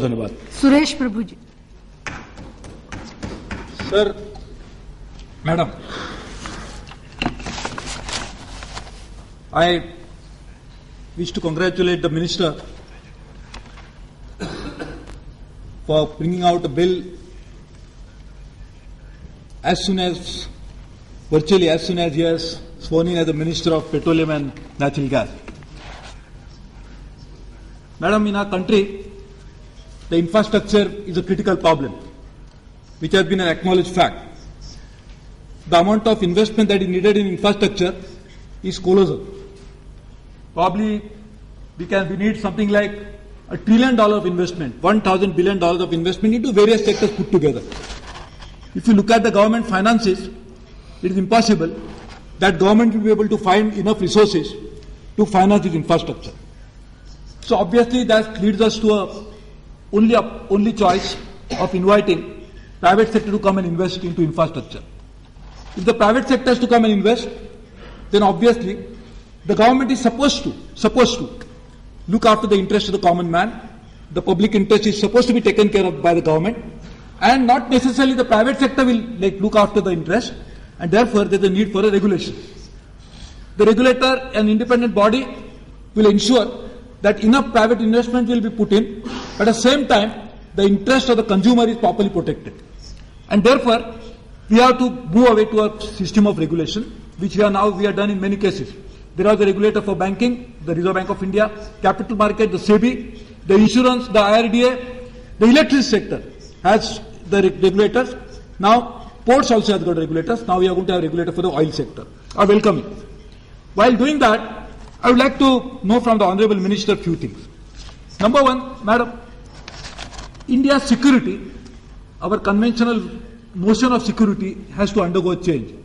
धन्यवाद। Suresh Prabhu ji. Sir, madam, I wish to congratulate the minister for bringing out a bill virtually as soon as he has sworn in as the Minister of Petroleum and Natural Gas. Madam, in our country, the infrastructure is a critical problem, which has been an acknowledged fact. The amount of investment that is needed in infrastructure is colossal. Probably we need something like $1 trillion of investment, $1,000 billion of investment into various sectors put together. If you look at the government finances, it is impossible that government will be able to find enough resources to finance this infrastructure. So obviously that leads us to only choice of inviting private sector to come and invest into infrastructure. If the private sector has to come and invest, then obviously the government is supposed to look after the interest of the common man. The public interest is supposed to be taken care of by the government, and not necessarily the private sector will look after the interest, and therefore there is a need for a regulation. The regulator, an independent body, will ensure that enough private investment will be put in, but at the same time the interest of the consumer is properly protected. And therefore we have to move away to a system of regulation, which we are done in many cases. There are the regulator for banking, the Reserve Bank of India, capital market, the SEBI, the insurance, the IRDA, the electricity sector has the regulators. Now ports also has got regulators. Now we are going to have a regulator for the oil sector. I welcome it. While doing that, I would like to know from the Honourable Minister a few things. Number one, Madam, India's security, our conventional notion of security has to undergo a change.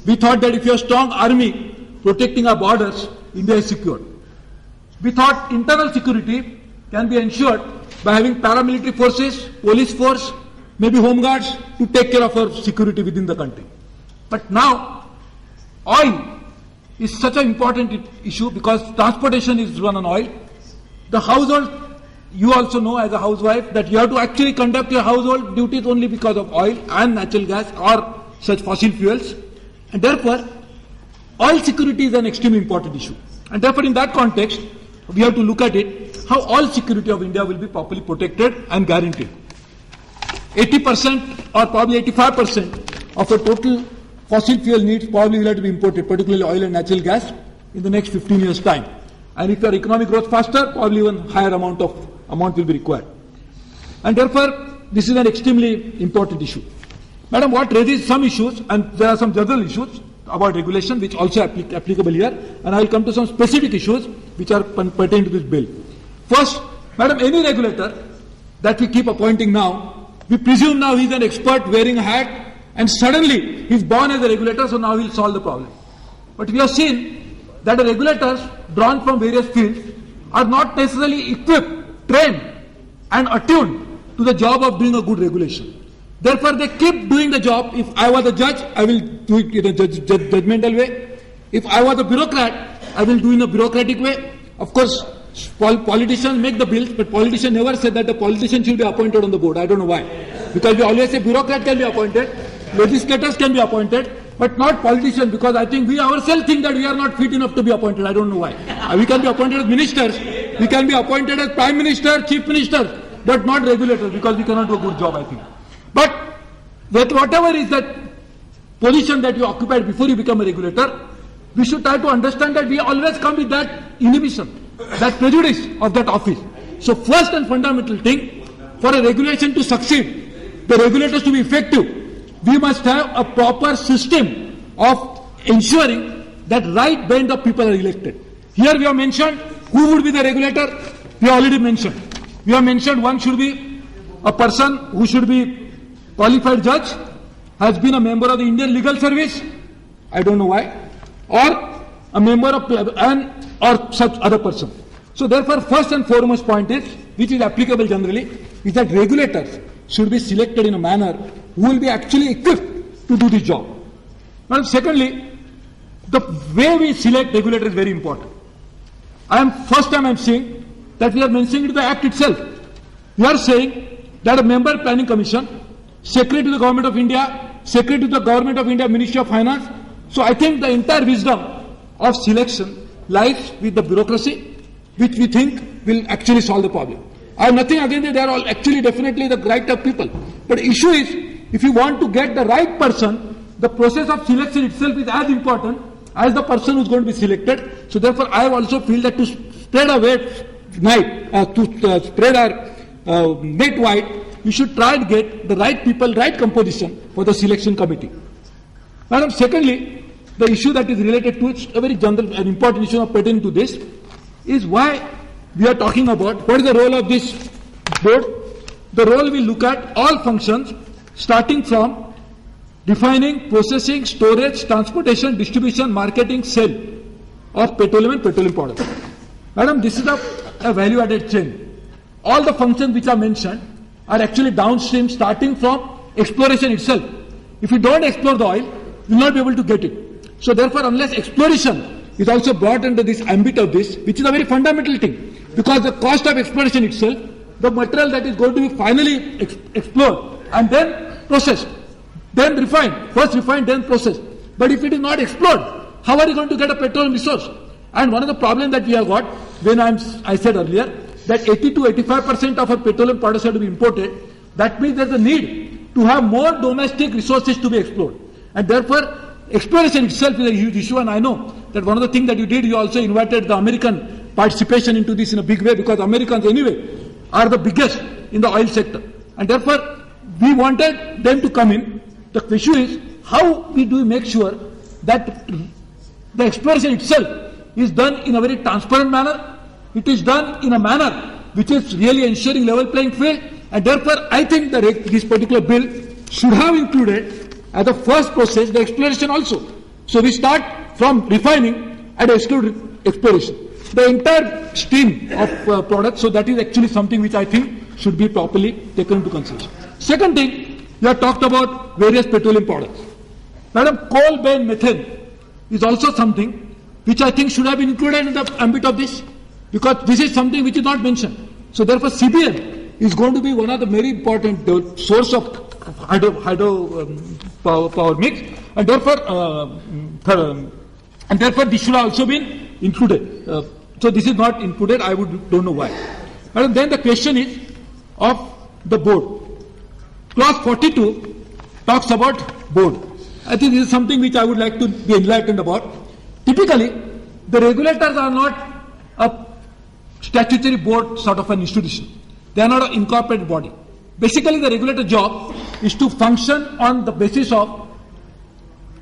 We thought that if you have a strong army protecting our borders, India is secured. We thought internal security can be ensured by having paramilitary forces, police force, maybe home guards to take care of our security within the country. But now, oil is such an important issue because transportation is run on oil. The household, you also know as a housewife that you have to actually conduct your household duties only because of oil and natural gas or such fossil fuels. And therefore, oil security is an extremely important issue. And therefore, in that context, we have to look at it, how oil security of India will be properly protected and guaranteed. 80% or probably 85% of the total fossil fuel needs probably will have to be imported, particularly oil and natural gas, in the next 15 years' time. And if your economic growth faster, probably even higher amount will be required. And therefore, this is an extremely important issue. Madam, what raises some issues, and there are some general issues about regulation which also applicable here, and I will come to some specific issues which are pertaining to this bill. First, Madam, any regulator that we keep appointing now, we presume now he is an expert wearing a hat, and suddenly he is born as a regulator, so now he will solve the problem. But we have seen that the regulators drawn from various fields are not necessarily equipped, trained and attuned to the job of doing a good regulation. Therefore, they keep doing the job. If I was a judge, I will do it in a judgmental way. If I was a bureaucrat, I will do in a bureaucratic way. Of course, politicians make the bills, but politicians never said that the politician should be appointed on the board. I don't know why. Because we always say bureaucrat can be appointed, legislators can be appointed, but not politicians, because I think we ourselves think that we are not fit enough to be appointed. I don't know why. We can be appointed as ministers, we can be appointed as prime minister, chief minister, but not regulators, because we cannot do a good job, I think. But whatever is that position that you occupied before you become a regulator, we should try to understand that we always come with that inhibition, that prejudice of that office. So first and fundamental thing, for a regulation to succeed, the regulators to be effective, we must have a proper system of ensuring that right band of people are elected. Here we have mentioned who would be the regulator. We have already mentioned. We have mentioned one should be a person who should be qualified judge, has been a member of the Indian Legal Service, I don't know why, or a member of or such other person. So therefore, first and foremost point is, which is applicable generally, is that regulators should be selected in a manner who will be actually equipped to do this job. Now, secondly, the way we select regulator is very important. First time I am seeing that we are mentioning it in the Act itself. You are saying that a member planning commission, secretary to the government of India, secretary to the government of India, Ministry of Finance. So I think the entire wisdom of selection lies with the bureaucracy, which we think will actually solve the problem. I have nothing against it, they are all actually definitely the right of people. But the issue is, if you want to get the right person, the process of selection itself is as important as the person who is going to be selected. So therefore, I also feel that to spread our spread our net wide, we should try and get the right people, right composition for the selection committee. Madam, secondly, the issue that is related to it, a very general and important issue pertaining to this, is why we are talking about what is the role of this board. The role will look at all functions starting from refining, processing, storage, transportation, distribution, marketing, sale of petroleum and petroleum products. Madam, this is a value-added chain. All the functions which are mentioned are actually downstream starting from exploration itself. If you don't explore the oil, you will not be able to get it. So therefore, unless exploration is also brought under this ambit of this, which is a very fundamental thing, because the cost of exploration itself, the material that is going to be finally explored and then processed, then refined, first refined, then processed. But if it is not explored, how are you going to get a petroleum resource? And one of the problems that we have got, when I said earlier, that 80 to 85% of our petroleum products have to be imported, that means there is a need to have more domestic resources to be explored. And therefore, exploration itself is a huge issue, and I know that one of the things that you did, you also invited the American participation into this in a big way, because Americans anyway are the biggest in the oil sector. And therefore, we wanted them to come in. The issue is, how we do make sure that the exploration itself is done in a very transparent manner, it is done in a manner which is really ensuring level playing field, and therefore I think that this particular bill should have included as the first process the exploration also. So we start from refining and exclude exploration. The entire stream of products, so that is actually something which I think should be properly taken into consideration. Second thing, you have talked about various petroleum products. Madam, coal, bane, methane is also something which I think should have been included in the ambit of this, because this is something which is not mentioned. So therefore, CBN is going to be one of the very important source of hydro power mix, and therefore this should have also been included. So this is not included. I don't know why. And then the question is of the board. Clause 42 talks about board. I think this is something which I would like to be enlightened about. Typically, the regulators are not a statutory board sort of an institution. They are not an incorporated body. Basically, the regulator job is to function on the basis of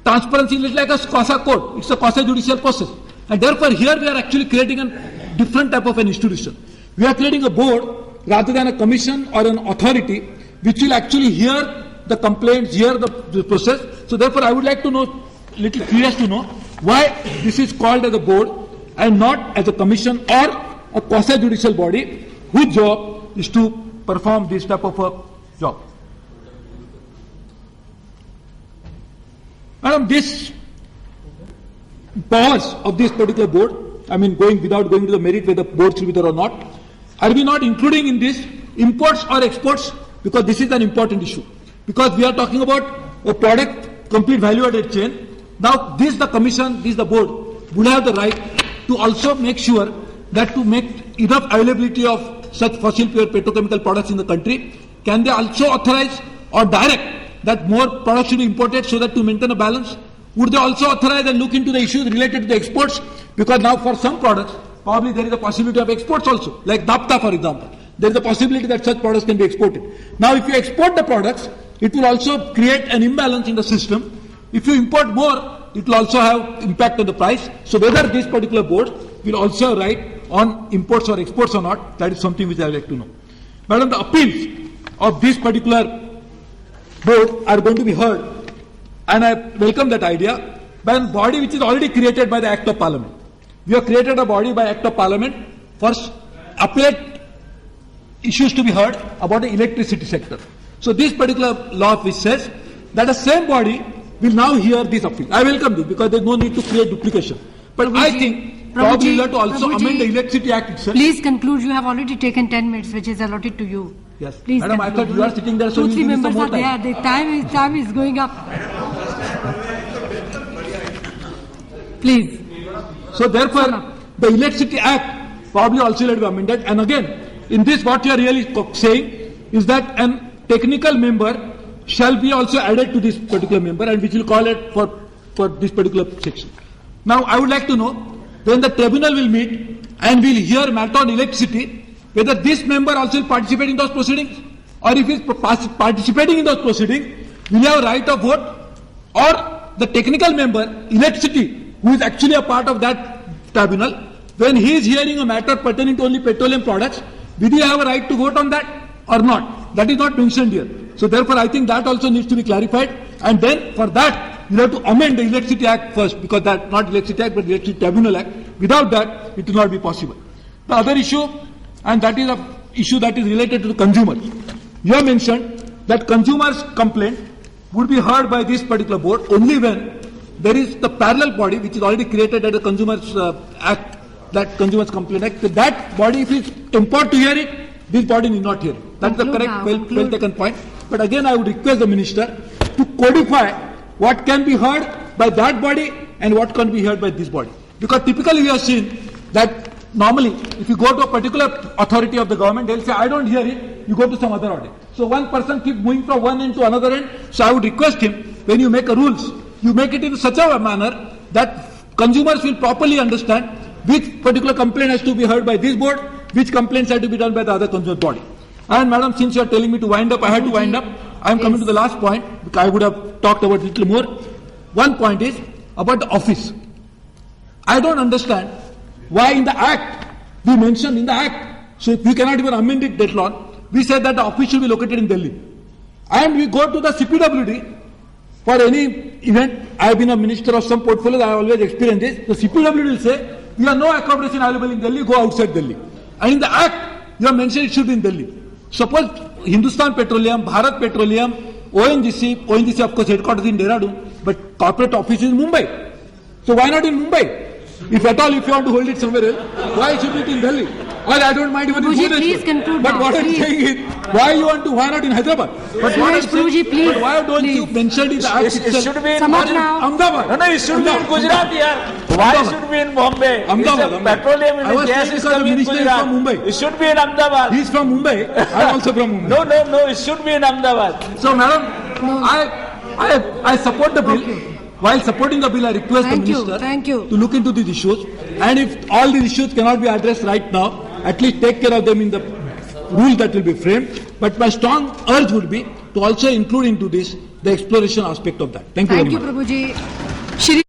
transparency. It's like a quasi court. It's a quasi judicial process. And therefore, here we are actually creating a different type of an institution. We are creating a board rather than a commission or an authority which will actually hear the complaints, hear the process. So therefore, I would like to know, little curious to know, why this is called as a board and not as a commission or a quasi-judicial body whose job is to perform this type of a job. Madam, this powers of this particular board, I mean without going to the merit whether the board should be there or not, are we not including in this imports or exports? Because this is an important issue. Because we are talking about a product, complete value-added chain. Now this the commission, this the board would have the right to also make sure that to make enough availability of such fossil fuel petrochemical products in the country, can they also authorize or direct that more products should be imported so that to maintain a balance? Would they also authorize and look into the issues related to the exports? Because now for some products, probably there is a possibility of exports also, like naphtha for example. There is a possibility that such products can be exported. Now if you export the products, it will also create an imbalance in the system. If you import more, it will also have impact on the price. So whether this particular board will also write on imports or exports or not, that is something which I would like to know. Madam, the appeals of this particular board are going to be heard, and I welcome that idea, by a body which is already created by the Act of Parliament. We have created a body by Act of Parliament for appellate issues to be heard about the electricity sector. So this particular law which says that the same body will now hear this appeal. I welcome this because there is no need to create duplication. But Prabhuji, I think probably we have to also amend the Electricity Act itself. Please conclude. You have already taken 10 minutes, which is allotted to you. Yes. Please. Madam, I thought you are sitting there, so Two, you three give me some members more are there. time. The time is going up. Please. So therefore, the Electricity Act probably also will be amended. And again, in this what you are really saying is that a technical member shall be also added to this particular member, and which will call it for this particular section. Now, I would like to know, when the tribunal will meet and will hear matter on electricity, whether this member also will participate in those proceedings, or if he is participating in those proceedings, will he have a right of vote, or the technical member, electricity, who is actually a part of that tribunal, when he is hearing a matter pertaining to only petroleum products, will he have a right to vote on that or not? That is not mentioned here. So therefore, I think that also needs to be clarified, and then for that, you have to amend the Electricity Act first, because that not Electricity Act but Electricity Tribunal Act. Without that, it will not be possible. The other issue, and that is an issue that is related to the consumer. You have mentioned that consumers' complaint would be heard by this particular board only when there is the parallel body which is already created at the Consumers Act, that Consumers Complaint Act. That body, if it is empowered to hear it, this body need not hear it. That's the correct, well taken point. But again, I would request the minister to codify what can be heard by that body and what can be heard by this body. Because typically we have seen that normally if you go to a particular authority of the government, they'll say, I don't hear it, you go to some other authority. So one person keeps moving from one end to another end. So I would request him, when you make a rules, you make it in such a manner that consumers will properly understand which particular complaint has to be heard by this board, which complaints have to be done by the other consumer body. And madam, since you are telling me to wind up, I have to wind up. I am coming to the last point, because I would have talked about it a little more. One point is about the office. I don't understand why in the Act, we mentioned in the Act, so if we cannot even amend it that long, we said that the office should be located in Delhi. And we go to the CPWD for any event. I have been a minister of some portfolios, I have always experienced this. The CPWD will say, we have no accommodation available in Delhi, go outside Delhi. And in the Act, you have mentioned it should be in Delhi. Suppose Hindustan Petroleum, Bharat Petroleum, ONGC of course headquarters in Dehradun, but corporate office is in Mumbai. So why not in Mumbai? If at all, if you want to hold it somewhere else, why should it in Delhi? Or I don't mind even in Bhubaneswar. But what I'm saying is, why not in Hyderabad? But what I'm saying, but why don't you mention it in the Act itself? It should be in Ahmedabad. No, it should be in Gujarat here. Why should it be in Bombay? Ahmedabad. Petroleum and gas is coming in Gujarat. From Mumbai. It should be in Ahmedabad. He is from Mumbai. I am also from Mumbai. No, it should be in Ahmedabad. So, madam, I support the bill. Okay. While supporting the bill, I request the minister to look into these issues. And if all these issues cannot be addressed right now, at least take care of them in the rule that will be framed. But my strong urge would be to also include into this the exploration aspect of that. Thank you very much. Thank you, Prabhuji. Shri